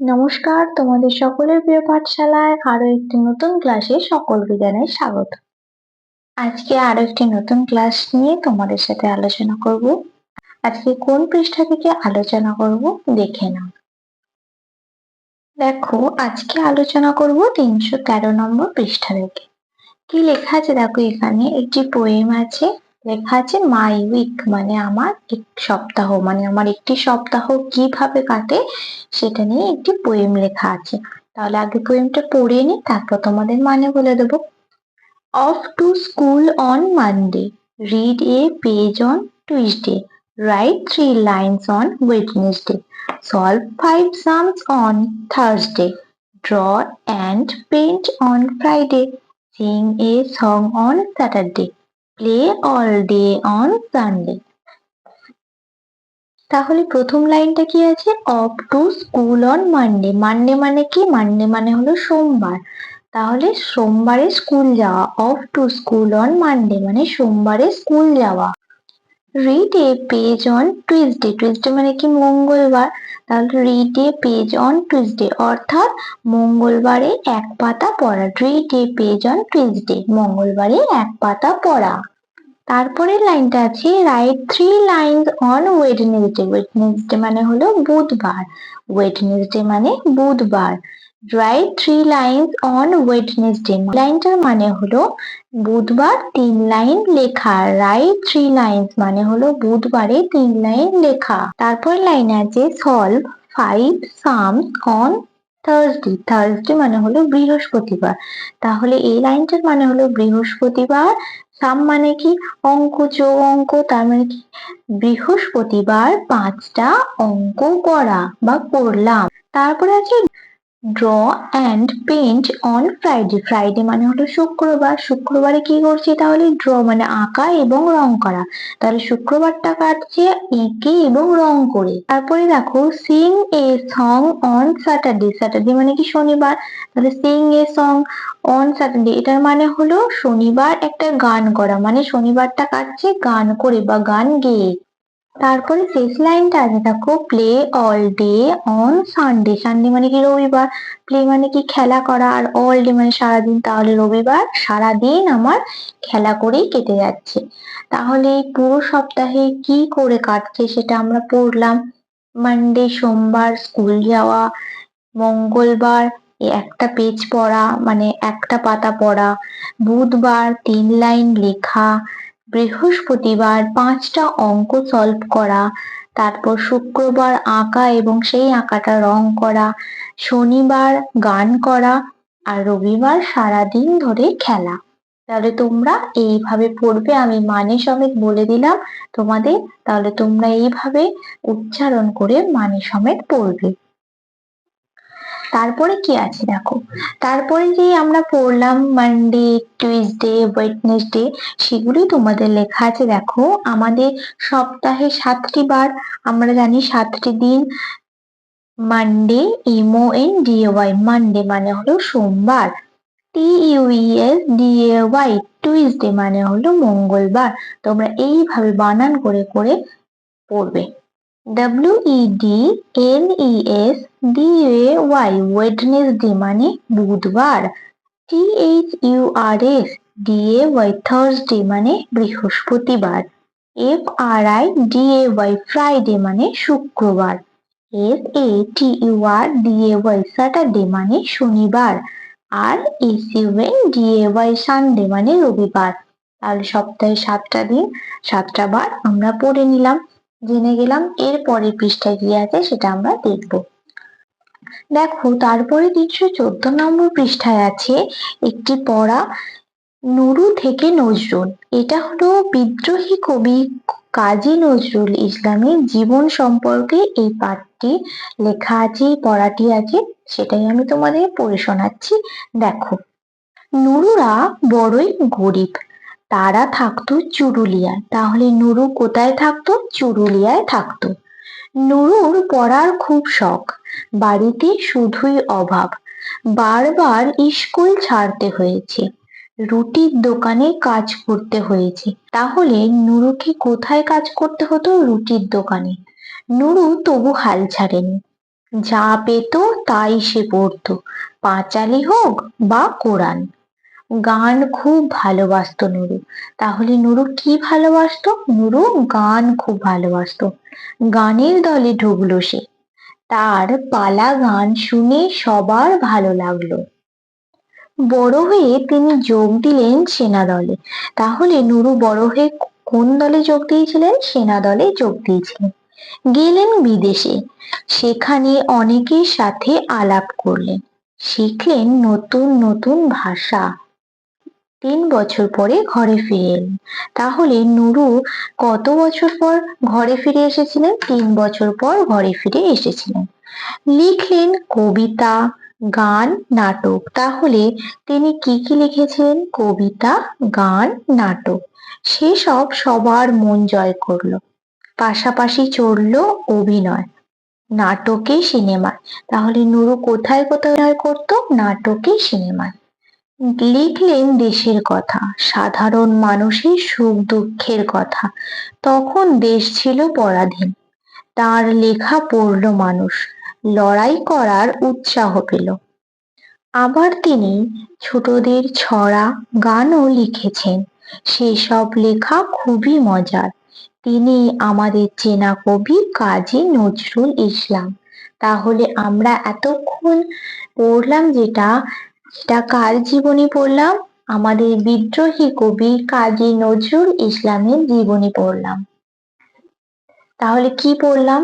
নমস্কার, তোমাদের সকলের প্রিয় পাঠশালায় আরো একটি নতুন ক্লাসে সকলকে জানাই স্বাগত। আজকে আরো একটি নতুন ক্লাস নিয়ে তোমাদের সাথে আলোচনা করব। আজকে কোন পৃষ্ঠা থেকে আলোচনা করব দেখে নাও। দেখো, আজকে আলোচনা করব 313 নম্বর পৃষ্ঠা থেকে। কি লেখা আছে দেখো, এখানে একটি পোয়েম আছে। লেখা আছে মাই উইক, মানে আমার এক সপ্তাহ, মানে আমার একটি সপ্তাহ কিভাবে কাটে সেটা নিয়ে একটি পোয়েম লেখা আছে। তাহলে আগে পোয়েমটা পড়ে নি, তারপর তোমাদের মানে বলে দেবো। Of to school on Monday, read a page on Tuesday, right 3 lines on Wednesday, solve 5 sums on Thursday, draw and paint on Friday, sing a song on Saturday, play all day on Sunday. তাহলে প্রথম লাইনটা কি আছে? Of to school on Monday. Monday মানে কি? Monday মানে হলো সোমবার। তাহলে সোমবারে স্কুল যাওয়া। Of to school on Monday মানে সোমবারে স্কুল যাওয়া। Read a page on Tuesday. Tuesday মানে কি? মঙ্গলবার। তাহলে read a page on Tuesday অর্থাৎ মঙ্গলবারে এক পাতা পড়া। Read a page on Tuesday, মঙ্গলবারে এক পাতা পড়া। তারপরের লাইনটা আছে right 3 lines on Wednesday. Wednesday মানে হলো বুধবার। ওয়েডনেসডে মানে বুধবার। রাইট 3 lines on ওয়েডনেসডে, লাইনটার মানে হলো বুধবার 3 লাইন লেখা। রাইট 3 lines মানে হলো বুধবারে 3 লাইন লেখা। তারপর লাইন আছে solve 5 sums on Thursday. Thursday মানে হলো বৃহস্পতিবার। তাহলে এই লাইনটার মানে হলো বৃহস্পতিবার। সাম মানে কি? অঙ্ক, যোগ অঙ্ক। তার মানে কি? বৃহস্পতিবার 5টা অঙ্ক করা বা করলাম। তারপরে আছে draw and paint on Friday. Friday মানে হলো শুক্রবার। শুক্রবারে কি করছি? তাহলে ড্র মানে আঁকা এবং রং করা। তাহলে শুক্রবারটা কাটছে এঁকে এবং রং করে। তারপরে দেখো Singh a song on Saturday. Saturday মানে কি? শনিবার। তাহলে Singh a song on Saturday, এটার মানে হলো শনিবার একটা গান করা, মানে শনিবারটা কাটছে গান করে বা গান গেয়ে। তারপরে শেষ লাইনটা আছে দেখো play all day on Sunday. Sunday মানে কি? রবিবার। প্লে মানে কি? খেলা করা। আর অল ডে মানে সারাদিন। তাহলে রবিবার সারাদিন আমার খেলা করেই কেটে যাচ্ছে। তাহলে এই পুরো সপ্তাহে কি করে কাটছে সেটা আমরা পড়লাম। মানডে সোমবার স্কুল যাওয়া, মঙ্গলবার একটা পেজ পড়া মানে একটা পাতা পড়া, বুধবার 3 লাইন লেখা, বৃহস্পতিবার 5টা অঙ্ক সলভ করা, তারপর শুক্রবার আঁকা এবং সেই আঁকাটা রং করা, শনিবার গান করা, আর রবিবার সারাদিন ধরে খেলা। তাহলে তোমরা এইভাবে পড়বে, আমি মানে সমেত বলে দিলাম তোমাদের। তাহলে তোমরা এইভাবে উচ্চারণ করে মানে সমেত পড়বে। তারপরে কি আছে দেখো, তারপরে যে আমরা পড়লাম মানডে, টিউসডে, ওয়েডনেসডে, সেগুলি তোমাদের লেখা আছে। দেখো আমাদের সপ্তাহে 7টি বার, আমরা জানি 7টি দিন। মানডে, MONDAY, মানডে মানে হলো সোমবার। TUESDAY, টুইসডে মানে হলো মঙ্গলবার। তোমরা এইভাবে বানান করে করে পড়বে। WEDNESDAY, ওয়েডনেসডে মানে বুধবার। THURSDAY, থার্সডে মানে বৃহস্পতিবার। FRIDAY, ফ্রাইডে মানে শুক্রবার। SATURDAY, স্যাটারডে মানে শনিবার। আর SUNDAY, সানডে মানে রবিবার। তাহলে সপ্তাহে 7টা দিন 7টা বার আমরা পড়ে নিলাম, জেনে গেলাম। এর পরের পৃষ্ঠায় কি আছে সেটা আমরা দেখব। দেখো তারপরে 314 নম্বর পৃষ্ঠায় আছে একটি পড়া নুরু থেকে নজরুল। এটা হলো বিদ্রোহী কবি কাজী নজরুল ইসলামের জীবন সম্পর্কে এই পাঠটি লেখা আছে, এই পড়াটি আছে, সেটাই আমি তোমাদের পড়ে শোনাচ্ছি। দেখো, নুরুরা বড়ই গরিব, তারা থাকতো চুরুলিয়ায়। তাহলে নুরু কোথায় থাকতো? চুরুলিয়ায় থাকতো। নুরুর পড়ার খুব শখ, বাড়িতে শুধুই অভাব, বারবার স্কুল ছাড়তে হয়েছে, রুটির দোকানে কাজ করতে হয়েছে। তাহলে নুরুকে কোথায় কাজ করতে হতো? রুটির দোকানে। নুরু তবু হাল ছাড়েনি। যা পেত তাই সে পড়তো, পাঁচালি হোক বা কোরান। গান খুব ভালোবাসতো নুরু। তাহলে নুরু কি ভালোবাসতো? নুরু গান খুব ভালোবাসতো। গানের দলে ঢুকলো সে। তার পালা গান শুনে সবার ভালো লাগলো। বড় হয়ে তিনি যোগ দিলেন সেনা দলে। তাহলে নুরু বড় হয়ে কোন দলে যোগ দিয়েছিলেন? সেনা দলে যোগ দিয়েছিলেন। গেলেন বিদেশে, সেখানে অনেকের সাথে আলাপ করলেন, শিখলেন নতুন নতুন ভাষা। 3 বছর পরে ঘরে ফিরে এলেন। তাহলে নুরু কত বছর পর ঘরে ফিরে এসেছিলেন? 3 বছর পর ঘরে ফিরে এসেছিলেন। লিখলেন কবিতা, গান, নাটক। তাহলে তিনি কি কি লিখেছেন? কবিতা, গান, নাটক। সেসব সবার মন জয় করলো। পাশাপাশি চললো অভিনয়, নাটকে, সিনেমায়। তাহলে নুরু কোথায় কোথায় অভিনয় করতো? নাটকে, সিনেমায়। লিখলেন দেশের কথা, সাধারণ মানুষের সুখ দুঃখের কথা। তখন দেশ ছিল পরাধীন। তার লেখা পড়ল মানুষ, লড়াই করার উৎসাহ পেল। আবার তিনি ছোটদের ছড়া, গানও লিখেছেন। সেসব লেখা খুবই মজার। তিনি আমাদের চেনা কবি কাজী নজরুল ইসলাম। তাহলে আমরা এতক্ষণ পড়লাম সেটা কার জীবনী পড়লাম? আমাদের বিদ্রোহী কবি কাজী নজরুল ইসলামের জীবনী পড়লাম। তাহলে কি পড়লাম?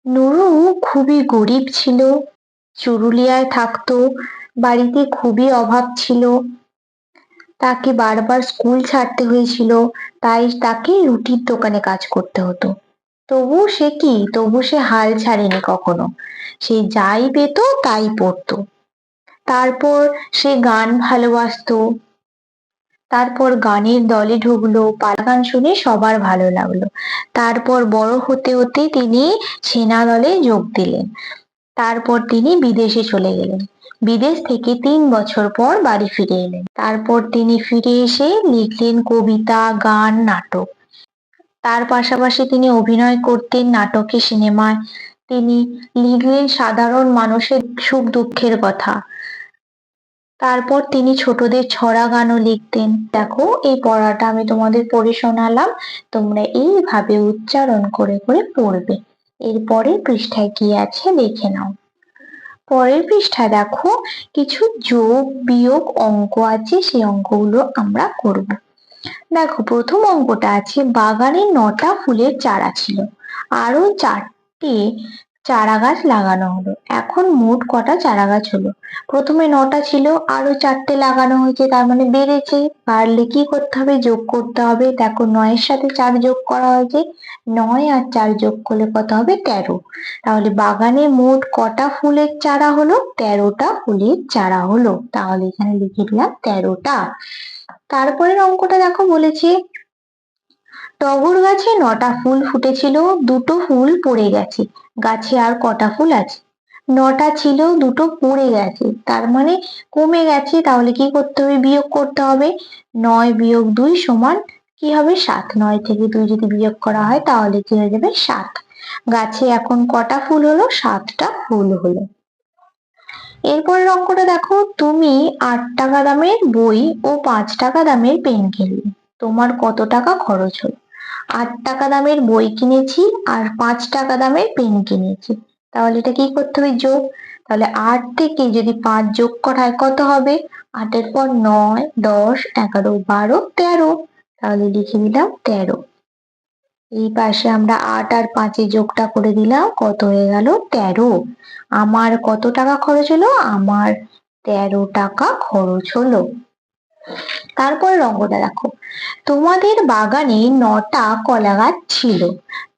নুরু খুবই গরিব ছিল, চুরুলিয়ায় থাকতো, বাড়িতে খুবই অভাব ছিল। তাকে বারবার স্কুল ছাড়তে হয়েছিল, তাই তাকে রুটির দোকানে কাজ করতে হতো। তবু সে হাল ছাড়েনি কখনো। সে যাই পেত তাই পড়তো। তারপর সে গান ভালোবাসতো। তারপর গানের দলে ঢুকলো, পালা গান শুনে সবার ভালো লাগলো। তারপর বড় হতে হতে তিনি সেনা দলে যোগ দিলেন। তারপর তিনি বিদেশে চলে গেলেন। বিদেশ থেকে 3 বছর পর বাড়ি ফিরে এলেন। তারপর তিনি ফিরে এসে লিখলেন কবিতা, গান, নাটক। তার পাশাপাশি তিনি অভিনয় করতেন নাটকে, সিনেমায়। তিনি লিখলেন সাধারণ মানুষের সুখ দুঃখের কথা। তারপর তিনি ছোটদের ছড়া, গানও লিখতেন। দেখো, এই পড়াটা আমি তোমাদের পড়ে শোনালাম, তোমরা এইভাবে উচ্চারণ করে করে পড়বে। এরপরে পৃষ্ঠায় কি আছে দেখে নাও। পরের পৃষ্ঠায় দেখো, কিছু যোগ বিয়োগ অঙ্ক আছে, সেই অঙ্কগুলো আমরা করব। দেখো, প্রথম অঙ্কটা আছে, বাগানে 9টা ফুলের চারা ছিল, আরো 4টে চারা গাছ লাগানো হলো। এখন মোট কটা চারা গাছ হলো? প্রথমে 9টা ছিল, আরো 4টে লাগানো হয়েছে, তার মানে বেড়েছে। বাড়লে কি করতে হবে? যোগ করতে হবে। দেখো, 9-এর সাথে 4 যোগ করা হয়েছে, 9 আর 4 যোগ করলে কত হবে? 13। তাহলে বাগানে মোট কটা ফুলের চারা হলো? 13টা ফুলের চারা হলো। তাহলে এখানে লিখে দিলাম 13টা। তারপরের অঙ্কটা দেখো, বলেছে টগর গাছে 9টা ফুল ফুটেছিল, 2টো ফুল পড়ে গেছে, গাছে আর কটা ফুল আছে? 9টা ছিল, 2টো পড়ে গেছে, তার মানে কমে গেছে। তাহলে কি করতে হবে? বিয়োগ করতে হবে। 9 বিয়োগ 2 সমান কি হবে? 7। 9 থেকে 2 যদি বিয়োগ করা হয় তাহলে কি হয়ে যাবে? 7। গাছে এখন কটা ফুল হলো? 7টা ফুল হলো। এরপরের অঙ্কটা দেখো, তুমি 8 টাকা দামের বই ও 5 টাকা দামের পেন কিনলে, তোমার কত টাকা খরচ হলো? 8 টাকা দামের বই কিনেছি আর 5 টাকা দামের পেন কিনেছি। তাহলে এটা কি করতে হবে? যোগ। তাহলে 8 থেকে যদি 5 যোগ করা হয় কত হবে? 8 এর পর 9, 10, 11, 12, 13। তাহলে লিখে দিলাম 13। এই পাশে আমরা 8 আর 5 এর যোগটা করে দিলাম, কত হয়ে গেল? 13। আমার কত টাকা খরচ হলো? আমার 13 টাকা খরচ হলো। তারপরের অঙ্কটা দেখো, তোমাদের বাগানে 9টা কলা গাছ ছিল,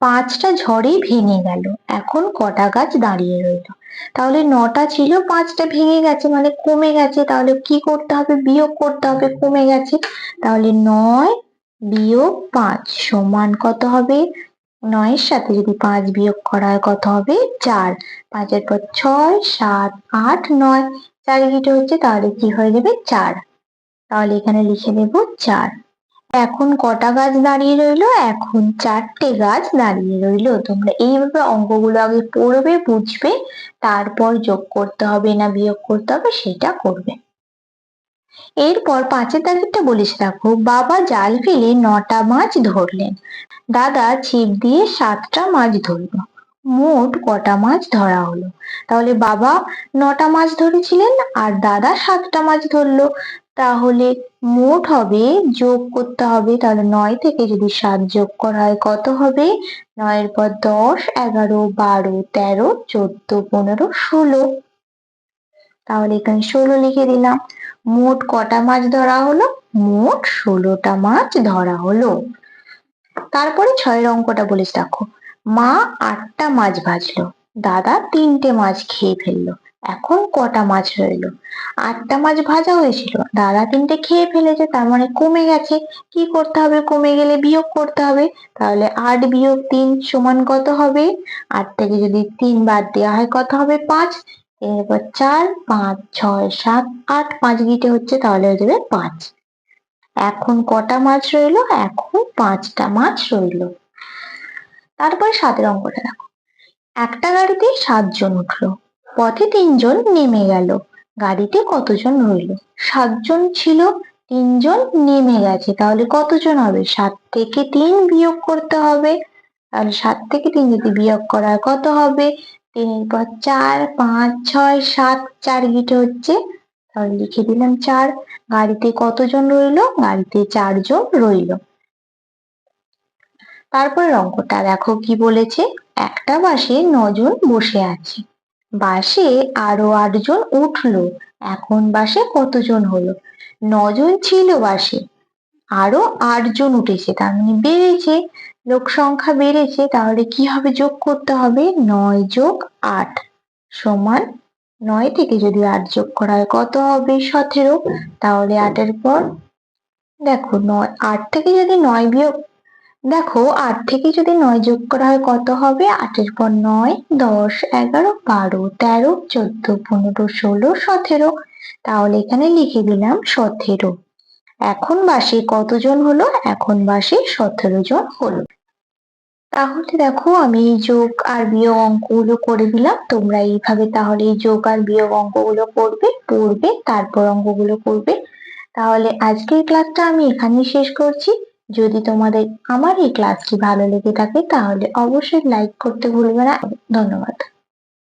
5টা ঝড়ে ভেঙে গেল, এখন কটা গাছ দাঁড়িয়ে রইল? তাহলে 9টা ছিল, 5টা ভেঙে গেছে, মানে কমে গেছে। তাহলে কি করতে হবে? বিয়োগ করতে হবে, কমে গেছে। তাহলে 9 বিয়োগ 5 সমান কত হবে? 9 এর সাথে যদি 5 বিয়োগ করা হয় কত হবে? 4। 5 এর পর 6, 7, 8, 9, 4 কেটে হচ্ছে, তাহলে কি হয়ে যাবে? 4। তাহলে এখানে লিখে দেব 4। এখন কটা গাছ দাঁড়িয়ে রইলো? এখন 4টে গাছ দাঁড়িয়ে রইলো। তোমরা এইভাবে অঙ্কগুলো আগে পড়বে, বুঝবে, তারপর যোগ করতে হবে না বিয়োগ করতে হবে সেটা করবে। এরপর 5 দাগেরটা বলেছে দেখো, বাবা জাল ফেলে 9টা মাছ ধরলেন, দাদা ছিপ দিয়ে 7টা মাছ ধরলো, মোট কটা মাছ ধরা হলো? তাহলে বাবা 9টা মাছ ধরেছিলেন আর দাদা 7টা মাছ ধরলো, তাহলে মোট হবে, যোগ করতে হবে। তাহলে 9 থেকে যদি 7 যোগ করা হয় কত হবে? 9 এর পর 10, 11, 12, 13, 14, 15, 16। তাহলে এখানে 16 লিখে দিলাম। মোট কটা মাছ ধরা হলো? মোট 16টা মাছ ধরা হলো। তারপরে 6 অঙ্কটা বলেছে দেখো, মা 8টা মাছ ভাজলো, দাদা 3টে মাছ খেয়ে ফেললো, এখন কটা মাছ রইলো? 8টা মাছ ভাজা হয়েছিল, দাদা 3টে খেয়ে ফেলেছে, তার মানে কমে গেছে। কি করতে হবে? কমে গেলে বিয়োগ করতে হবে। তাহলে 8 বিয়োগ 3 সমান কত হবে? 8 থেকে যদি 3 বাদ দেওয়া হয় কত হবে? 5। এরপর 4, 5, 6, 7, 8, 5 গিটে হচ্ছে, তাহলে হয়ে যাবে 5। এখন কটা মাছ রইলো? এখন 5টা মাছ রইলো। তারপরে 7 অঙ্কটা দেখো, একটা গাড়িতে 7 জন উঠলো, পথে 3 জন নেমে গেল, গাড়িতে কতজন রইলো? 7 জন ছিল, 3 জন নেমে গেছে, তাহলে কতজন হবে? 7 থেকে 3 বিয়োগ করতে হবে। তাহলে 7 থেকে 3 যদি বিয়োগ করা হয় কত হবে? 3 এর পর 4, 5, 6, 7, 4 গিটে হচ্ছে, তাহলে লিখে দিলাম 4। গাড়িতে কতজন রইলো? গাড়িতে 4 জন রইলো। তারপরের অঙ্কটা দেখো কি বলেছে, একটা বাসে 9 জন বসে আছে, বাসে আরো 8 জন উঠলো, এখন বাসে কতজন হলো? 9 জন ছিল বাসে, আরো 8 জন উঠেছে, তার মানে বেড়েছে, লোক সংখ্যা বেড়েছে, তাহলে কি হবে? যোগ করতে হবে। 9 যোগ 8 সমান 9 থেকে যদি 8 যোগ করা হয় কত হবে? 17। তাহলে 8 এর পর দেখো 8 থেকে যদি 9 বিয়োগ, দেখো 8 থেকে যদি 9 যোগ করা হয় কত হবে? 8 এর পর 9, 10, 11, 12, 13, 14, 15, 16, 17। তাহলে এখানে লিখে দিলাম 17। এখন বাসে কতজন হলো? এখন বাসে 17 জন হলো। তাহলে দেখো আমি এই যোগ আর বিয়োগ অঙ্কগুলো করে দিলাম, তোমরা এইভাবে তাহলে এই যোগ আর বিয়োগ অঙ্কগুলো পড়বে, তারপর অঙ্কগুলো করবে। তাহলে আজকের ক্লাসটা আমি এখানেই শেষ করছি। যদি তোমাদের আমার এই ক্লাসটি ভালো লেগে থাকে তাহলে অবশ্যই লাইক করতে ভুলবে না। ধন্যবাদ।